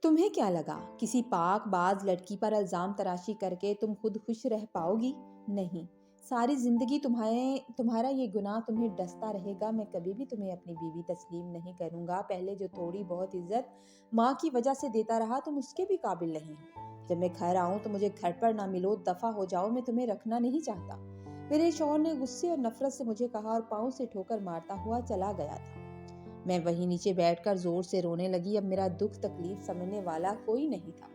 تمہیں کیا لگا کسی پاک باز لڑکی پر الزام تراشی کر کے تم خود خوش رہ پاؤ گی؟ نہیں، ساری زندگی تمہارا یہ گناہ تمہیں ڈستا رہے گا۔ میں کبھی بھی تمہیں اپنی بیوی تسلیم نہیں کروں گا۔ پہلے جو تھوڑی بہت عزت ماں کی وجہ سے دیتا رہا تم اس کے بھی قابل نہیں ہو۔ جب میں گھر آؤں تو مجھے گھر پر نہ ملو، دفع ہو جاؤ، میں تمہیں رکھنا نہیں چاہتا۔ میرے شوہر نے غصے اور نفرت سے مجھے کہا اور پاؤں سے ٹھوکر مارتا ہوا چلا گیا تھا۔ میں وہیں نیچے بیٹھ کر زور سے رونے لگی۔ اب میرا دکھ تکلیف سمجھنے والا کوئی نہیں تھا۔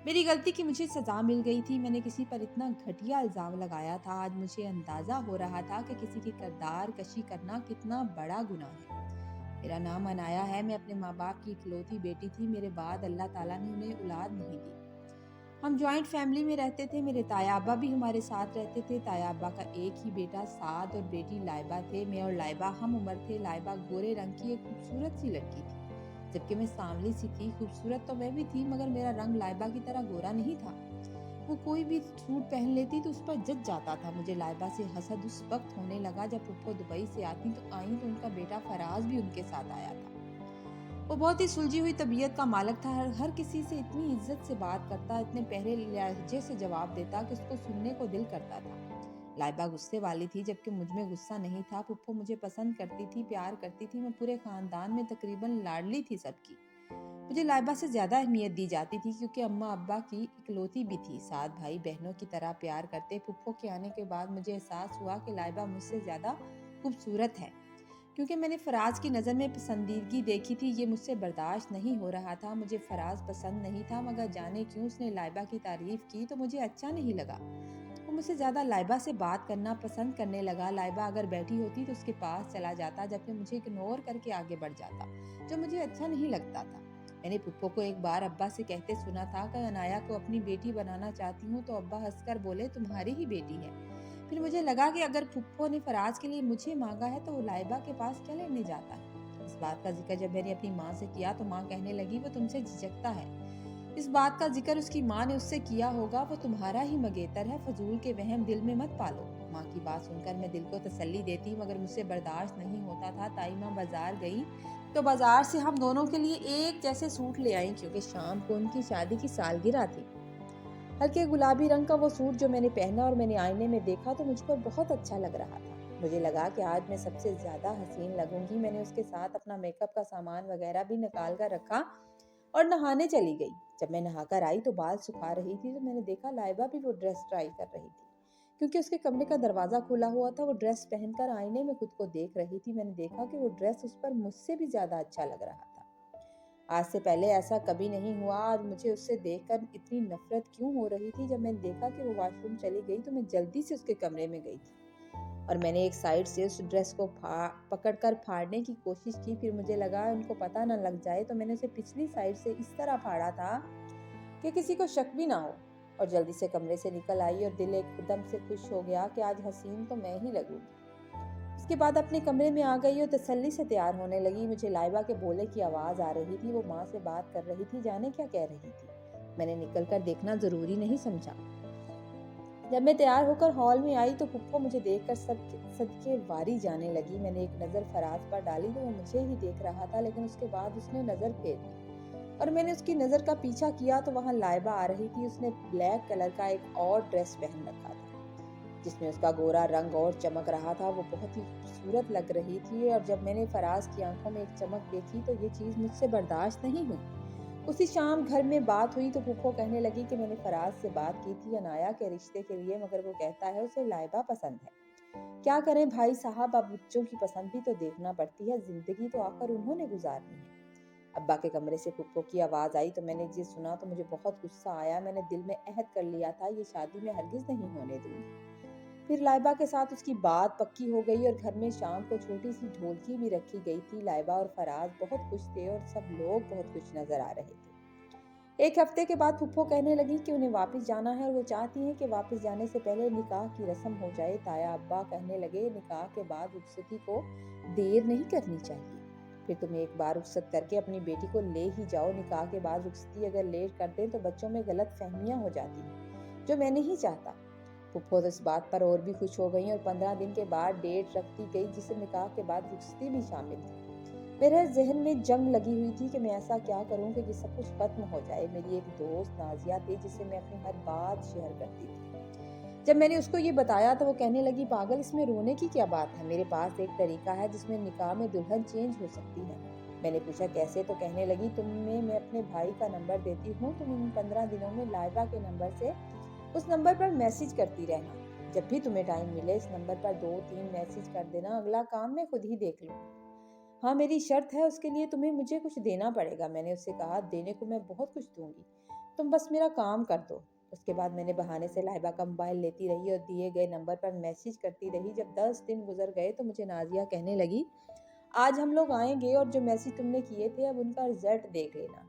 میری غلطی کی مجھے سزا مل گئی تھی۔ میں نے کسی پر اتنا گھٹیا الزام لگایا تھا۔ آج مجھے اندازہ ہو رہا تھا کہ کسی کی کردار کشی کرنا کتنا بڑا گناہ ہے۔ میرا نام انایا ہے۔ میں اپنے ماں باپ کی اکلوتی بیٹی تھی۔ میرے بعد اللہ تعالیٰ نے انہیں اولاد نہیں دی۔ ہم جوائنٹ فیملی میں رہتے تھے۔ میرے تایا ابا بھی ہمارے ساتھ رہتے تھے۔ تایا ابا کا ایک ہی بیٹا سعد اور بیٹی لائبہ تھے۔ میں اور لائبہ ہم عمر تھے۔ لائبہ گورے رنگ کی ایک خوبصورت سی لڑکی تھی، جبکہ میں سانولی سی تھی۔ خوبصورت تو میں بھی تھی، مگر میرا رنگ لائبہ کی طرح گورا نہیں تھا۔ وہ کوئی بھی سوٹ پہن لیتی تو اس پر جچ جاتا تھا۔ مجھے لائبہ سے حسد اس وقت ہونے لگا جب پھپھو دبئی سے آئیں تو ان کا بیٹا فراز بھی ان کے ساتھ آیا تھا۔ وہ بہت ہی سلجھی ہوئی طبیعت کا مالک تھا۔ ہر کسی سے اتنی عزت سے بات کرتا، اتنے پیارے لہجے سے جواب دیتا کہ اس کو سننے کو دل کرتا تھا۔ لائبہ غصے والی تھی، جبکہ مجھ میں غصہ نہیں تھا۔ پھپھو مجھے پسند کرتی تھی، پیار کرتی تھی۔ میں پورے خاندان میں تقریباً لاڈلی تھی سب کی۔ مجھے لائبہ سے زیادہ اہمیت دی جاتی تھی کیونکہ اماں ابا کی اکلوتی بھی تھی۔ 7 بھائی بہنوں کی طرح پیار کرتے۔ پھپھو کے آنے کے بعد مجھے احساس ہوا کہ لائبہ مجھ سے زیادہ خوبصورت ہے، کیونکہ میں نے فراز کی نظر میں پسندیدگی دیکھی تھی۔ یہ مجھ سے برداشت نہیں ہو رہا تھا۔ مجھے فراز پسند نہیں تھا، مگر جانے کیوں اس نے لائبہ کی تعریف کی تو مجھے اچھا نہیں لگا۔ وہ مجھ سے زیادہ لائبہ سے بات کرنا پسند کرنے لگا۔ لائبہ اگر بیٹھی ہوتی تو اس کے پاس چلا جاتا، جبکہ مجھے اگنور کر کے آگے بڑھ جاتا، جو مجھے اچھا نہیں لگتا تھا۔ میں نے پھپھو کو ایک بار ابا سے کہتے سنا تھا کہ انایا کو اپنی بیٹی بنانا چاہتی ہوں، تو ابا ہنس کر بولے تمہاری ہی بیٹی ہے۔ پھر مجھے لگا کہ اگر پھپھو نے فراز کے لیے مجھے مانگا ہے تو وہ لائبہ کے پاس کیا لینے جاتا ہے۔ اس بات کا ذکر جب میں نے اپنی ماں سے کیا تو ماں کہنے لگی وہ تم سے جھجکتا ہے۔ اس بات کا ذکر اس کی ماں نے اس سے کیا ہوگا، وہ تمہارا ہی مگیتر ہے، فضول کے وہم دل میں مت پالو۔ ماں کی بات سن کر میں دل کو تسلی دیتی، مگر مجھ سے برداشت نہیں ہوتا تھا۔ تائی ماں بازار گئی تو بازار سے ہم دونوں کے لیے ایک جیسے سوٹ لے آئیں، کیونکہ شام کو ان کی شادی کی سالگرہ تھی۔ ہلکے گلابی رنگ کا وہ سوٹ جو میں نے پہنا اور میں نے آئینے میں دیکھا تو مجھ پر بہت اچھا لگ رہا تھا۔ مجھے لگا کہ آج میں سب سے زیادہ حسین لگوں گی۔ میں نے اس کے ساتھ اپنا میک اپ کا سامان وغیرہ بھی نکال کر رکھا اور نہانے چلی گئی۔ جب میں نہا کر آئی تو بال سکھا رہی تھی تو میں نے دیکھا لائبہ بھی وہ ڈریس ٹرائی کر رہی تھی۔ کیونکہ اس کے کمرے کا دروازہ کھلا ہوا تھا، وہ ڈریس پہن کر آئینے میں خود کو دیکھ رہی تھی۔ میں نے دیکھا کہ وہ ڈریس اس پر مجھ سے بھی زیادہ اچھا لگ رہا تھا۔ آج سے پہلے ایسا کبھی نہیں ہوا۔ آج مجھے اس سے دیکھ کر اتنی نفرت کیوں ہو رہی تھی؟ جب میں نے دیکھا کہ وہ واش روم چلی گئی تو میں جلدی سے اس کے کمرے میں گئی تھی اور میں نے ایک سائیڈ سے اس ڈریس کو پکڑ کر پھاڑنے کی کوشش کی۔ پھر مجھے لگا ان کو پتہ نہ لگ جائے، تو میں نے اسے پچھلی سائیڈ سے اس طرح پھاڑا تھا کہ کسی کو شک بھی نہ ہو، اور جلدی سے کمرے سے نکل آئی اور دل ایک دم سے خوش ہو گیا کہ آج حسین تو میں ہی لگوں گی۔ اس کے بعد اپنے کمرے میں آ گئی اور تسلی سے تیار ہونے لگی۔ مجھے لائبہ کے بولے کی آواز آ رہی تھی، وہ ماں سے بات کر رہی تھی، جانے کیا کہہ رہی تھی۔ میں نے نکل کر دیکھنا ضروری نہیں سمجھا۔ جب میں تیار ہو کر ہال میں آئی تو پھپھو مجھے دیکھ کر صدقے واری جانے لگی۔ میں نے ایک نظر فراز پر ڈالی تو وہ مجھے ہی دیکھ رہا تھا، لیکن اس کے بعد اس نے نظر پھیر لی اور میں نے اس کی نظر کا پیچھا کیا تو وہاں لائبہ آ رہی تھی۔ اس نے بلیک کلر کا ایک اور ڈریس پہن رکھا تھا جس میں اس کا گورا رنگ اور چمک رہا تھا۔ وہ بہت ہی خوبصورت لگ رہی تھی، اور جب میں نے فراز کی آنکھوں میں ایک چمک دیکھی تو یہ چیز مجھ سے برداشت نہیں ہوئی۔ اسی شام گھر میں بات ہوئی تو پھپھو کہنے لگی کہ میں نے فراز سے بات کی تھی انایا کے رشتے کے لیے، مگر وہ کہتا ہے اسے لائبہ پسند ہے۔ کیا کریں بھائی صاحب، اب بچوں کی پسند بھی تو دیکھنا پڑتی ہے، زندگی تو آخر انہوں نے گزارنی ہے۔ ابا کے کمرے سے پھپھو کی آواز آئی تو میں نے یہ سنا تو مجھے بہت غصہ آیا۔ میں نے دل میں عہد کر لیا تھا یہ شادی میں ہرگز نہیں ہونے دوں گی۔ پھر لائبہ کے ساتھ اس کی بات پکی ہو گئی اور گھر میں شام کو چھوٹی سی ڈھولکی بھی رکھی گئی تھی۔ لائبہ اور فراز بہت خوش تھے اور سب لوگ بہت خوش نظر آ رہے تھے۔ ایک ہفتے کے بعد پھپھو کہنے لگی کہ انہیں واپس جانا ہے اور وہ چاہتی ہیں کہ واپس جانے سے پہلے نکاح کی رسم ہو جائے۔ تایا ابا کہنے لگے نکاح کے بعد رخصتی کو دیر نہیں کرنی چاہیے، پھر تم ایک بار رخصت کر کے اپنی بیٹی کو لے ہی جاؤ۔ نکاح کے بعد رخصتی اگر لیٹ کر دیں تو بچوں میں غلط فہمیاں ہو جاتی ہیں، جو میں نہیں چاہتا۔ پھپھو تو اس بات پر اور بھی خوش ہو گئی اور 15 دن کے بعد ڈیٹ رکھ دی گئی جس میں نکاح کے بعد رخصتی بھی شامل تھی۔ میرے ذہن میں جنگ لگی ہوئی تھی کہ میں ایسا کیا کروں کہ یہ سب کچھ ختم ہو جائے۔ میری ایک دوست نازیہ تھی جسے میں اپنی ہر بات شیئر کرتی تھی۔ جب میں نے اس کو یہ بتایا تو وہ کہنے لگی پاگل، اس میں رونے کی کیا بات ہے، میرے پاس ایک طریقہ ہے جس میں نکاح میں دلہن چینج ہو سکتی ہے۔ میں نے پوچھا کیسے؟ تو کہنے لگی تمہیں میں اپنے بھائی کا نمبر دیتی ہوں، تم ان 15 دنوں میں لائبہ کے نمبر سے اس نمبر پر میسج کرتی رہنا، جب بھی تمہیں ٹائم ملے اس نمبر پر 2-3 میسج کر دینا، اگلا کام میں خود ہی دیکھ لوں۔ ہاں میری شرط ہے، اس کے لیے تمہیں مجھے کچھ دینا پڑے گا۔ میں نے اس سے کہا دینے کو میں بہت کچھ دوں گی، تم بس میرا کام کر دو۔ اس کے بعد میں نے بہانے سے لائبہ کا موبائل لیتی رہی اور دیے گئے نمبر پر میسج کرتی رہی۔ جب 10 دن گزر گئے تو مجھے نازیہ کہنے لگی آج ہم لوگ آئیں گے اور جو میسج تم نے کیے تھے اب ان کا رزلٹ دیکھ لینا۔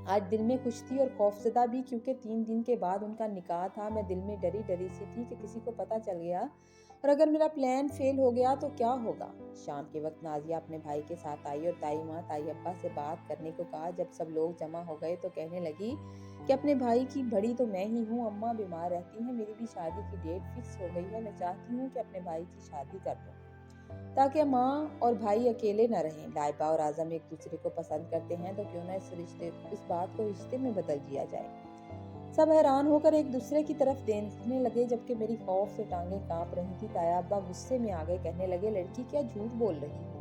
آج دل میں خوش تھی اور خوفزدہ بھی، کیونکہ 3 دن کے بعد ان کا نکاح تھا۔ میں دل میں ڈری ڈری سی تھی کہ کسی کو پتہ چل گیا اور اگر میرا پلان فیل ہو گیا تو کیا ہوگا۔ شام کے وقت نازیہ اپنے بھائی کے ساتھ آئی اور تائی ماں تائی ابا سے بات کرنے کو کہا۔ جب سب لوگ جمع ہو گئے تو کہنے لگی کہ اپنے بھائی کی بڑی تو میں ہی ہوں، اماں بیمار رہتی ہیں، میری بھی شادی کی ڈیٹ فکس ہو گئی ہے، میں چاہتی ہوں کہ اپنے بھائی کی شادی کر دوں تاکہ ماں اور بھائی اکیلے نہ رہیں۔ لائبہ اور اعظم ایک دوسرے کو پسند کرتے ہیں تو کیوں نہ اس بات کو رشتے میں بدل دیا جائے۔ سب حیران ہو کر ایک دوسرے کی طرف دیکھنے لگے، جبکہ میری خوف سے ٹانگیں کانپ رہی تھی۔ تایا ابا غصے میں آ گئے، کہنے لگے لڑکی کیا جھوٹ بول رہی ہے۔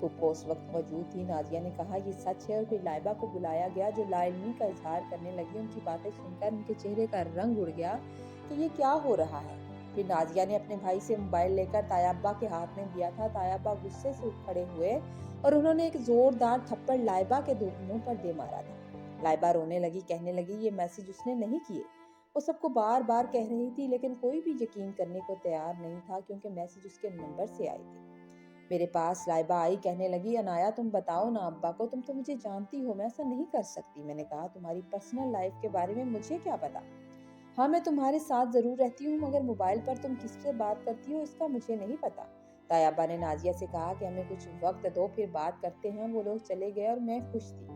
پھپھو اس وقت موجود تھی۔ نازیہ نے کہا یہ سچ ہے، اور پھر لائبہ کو بلایا گیا جو لا علمی کا اظہار کرنے لگی۔ ان کی باتیں سن کر ان کے چہرے کا رنگ اڑ گیا کہ یہ کیا ہو رہا ہے۔ پھر نازیہ نے اپنے بھائی سے موبائل لے کر تایا ابا کے ہاتھ میں دیا تھا۔ تایا ابا غصے سے اٹھ کھڑے ہوئے اور انہوں نے ایک زوردار تھپڑ لائبہ کے منہ پر دے مارا تھا۔ لائبہ رونے لگی، کہنے لگی یہ میسج اس نے نہیں کیے۔ وہ سب کو بار بار کہہ رہی تھی لیکن کوئی بھی یقین کرنے کو تیار نہیں تھا، کیونکہ میسج اس کے نمبر سے آئی تھی۔ میرے پاس لائبہ آئی، کہنے لگی انایا تم بتاؤ نا ابا کو، تم تو مجھے جانتی ہو، میں ایسا نہیں کر سکتی۔ میں نے کہا تمہاری پرسنل لائف کے بارے میں مجھے کیا پتا؟ ہاں میں تمہارے ساتھ ضرور رہتی ہوں، مگر موبائل پر تم کس سے بات کرتی ہو اس کا مجھے نہیں پتا۔ تایا ابا نے نازیہ سے کہا کہ ہمیں کچھ وقت دو پھر بات کرتے ہیں۔ وہ لوگ چلے گئے اور میں خوش تھی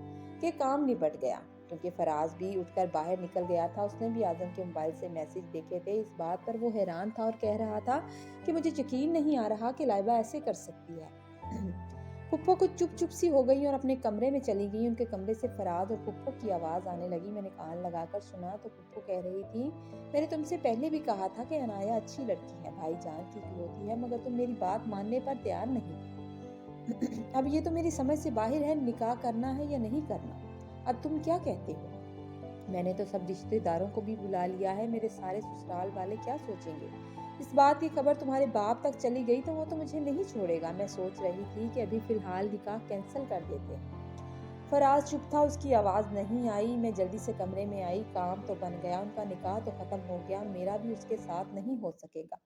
کہ کام نپٹ گیا، کیونکہ فراز بھی اٹھ کر باہر نکل گیا تھا۔ اس نے بھی اعظم کے موبائل سے میسج دیکھے تھے۔ اس بات پر وہ حیران تھا اور کہہ رہا تھا کہ مجھے یقین نہیں آ رہا کہ لائبہ ایسے کر سکتی ہے۔ پھپھو کچھ چپ چپ سی ہو گئی اور اپنے کمرے میں چلی گئی۔ ان کے کمرے سے فراز اور پھپھو کی آواز آنے لگی۔ میں نے کان لگا کر سنا تو پھپھو کہہ رہی تھی میں نے تم سے پہلے بھی کہا تھا کہ انایا اچھی لڑکی ہے، بھائی جان کی اکلوتی ہے، مگر تم میری بات ماننے پر تیار نہیں تھی۔ اب یہ تو میری سمجھ سے باہر ہے، نکاح کرنا ہے یا نہیں کرنا، اب تم کیا کہتے ہو؟ میں نے تو سب رشتہ داروں کو بھی بلا لیا ہے، میرے سارے سسرال والے کیا سوچیں گے؟ اس بات کی خبر تمہارے باپ تک چلی گئی تو وہ تو مجھے نہیں چھوڑے گا۔ میں سوچ رہی تھی کہ ابھی فی الحال نکاح کینسل کر دیتے ہیں۔ فراز چپ تھا، اس کی آواز نہیں آئی۔ میں جلدی سے کمرے میں آئی، کام تو بن گیا، ان کا نکاح تو ختم ہو گیا، میرا بھی اس کے ساتھ نہیں ہو سکے گا۔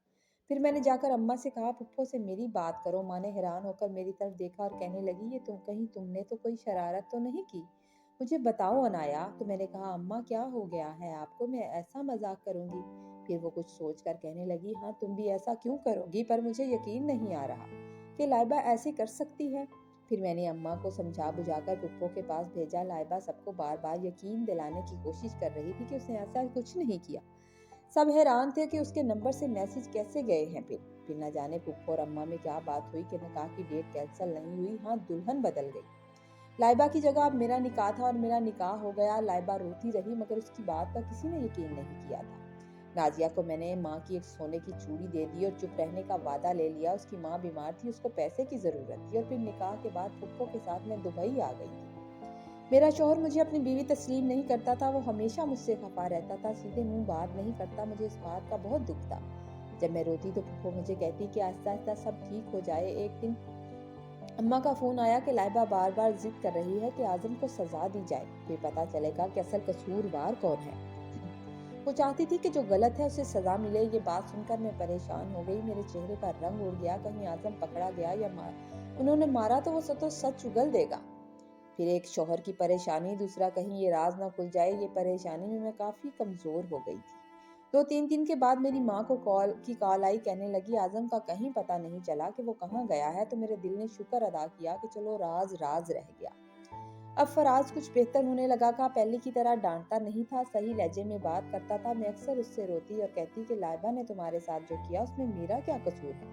پھر میں نے جا کر اماں سے کہا پھپھو سے میری بات کرو۔ ماں نے حیران ہو کر میری طرف دیکھا اور کہنے لگی یہ تم نے تو کوئی شرارت تو نہیں کی؟ مجھے بتاؤ انایا۔ تو میں نے کہا اماں کیا ہو گیا ہے آپ کو، میں ایسا مذاق کروں گی؟ پھر وہ کچھ سوچ کر کہنے لگی ہاں تم بھی ایسا کیوں کرو گی، پر مجھے یقین نہیں آ رہا کہ لائبہ ایسے کر سکتی ہے۔ پھر میں نے اماں کو سمجھا بجھا کر پھپھو کے پاس بھیجا۔ لائبہ سب کو بار بار یقین دلانے کی کوشش کر رہی تھی کہ اس نے ایسا کچھ نہیں کیا۔ سب حیران تھے کہ اس کے نمبر سے میسج کیسے گئے ہیں۔ پھر نہ جانے پھپھو اور اماں میں کیا بات ہوئی کہ نکاح کی ڈیٹ کینسل نہیں ہوئی، ہاں دلہن بدل گئی۔ لائبہ کی جگہ اب میرا نکاح تھا اور میرا نکاح ہو گیا۔ لائبہ روتی رہی مگر اس کی بات پر کسی نے یقین نہیں کیا تھا۔ نازیہ کو میں نے ماں کی ایک سونے کی چوڑی دے دی اور چپ رہنے کا وعدہ لے لیا۔ اس کی ماں بیمار تھی، اس کو پیسے کی ضرورت تھی، اور پھر نکاح کے بعد پھپھو کے ساتھ میں دبئی آ گئی تھی۔ میرا شوہر مجھے اپنی بیوی تسلیم نہیں کرتا تھا، وہ ہمیشہ مجھ سے خفا رہتا تھا، سیدھے منہ بات نہیں کرتا۔ مجھے اس بات کا بہت دکھ تھا۔ جب میں روتی تو پھپھو مجھے کہتی کہ آہستہ آہستہ سب ٹھیک ہو جائے۔ ایک دن اماں کا فون آیا کہ لائبہ بار بار ضد کر رہی ہے کہ اعظم کو سزا دی جائے، پھر پتہ چلے گا کہ اصل قصوروار کون ہے۔ وہ چاہتی تھی کہ جو غلط ہے اسے سزا ملے۔ یہ بات سن کر میں پریشان ہو گئی، میرے چہرے کا رنگ اڑ گیا، کہیں اعظم پکڑا گیا یا انہوں نے مارا تو وہ تو سچ اگل دے گا۔ پھر ایک شوہر کی پریشانی، دوسرا کہیں یہ راز نہ کھل جائے۔ یہ پریشانی میں کافی کمزور ہو گئی تھی۔ 2-3 دن کے بعد میری ماں کو کال آئی، کہنے لگی اعظم کا کہیں پتہ نہیں چلا کہ وہ کہاں گیا ہے، تو میرے دل نے شکر ادا کیا کہ چلو راز راز رہ گیا۔ اب فراز کچھ بہتر ہونے لگا تھا، پہلے کی طرح ڈانٹتا نہیں تھا، صحیح لہجے میں بات کرتا تھا۔ میں اکثر اس سے روتی اور کہتی کہ لائبہ نے تمہارے ساتھ جو کیا اس میں میرا کیا قصور ہے؟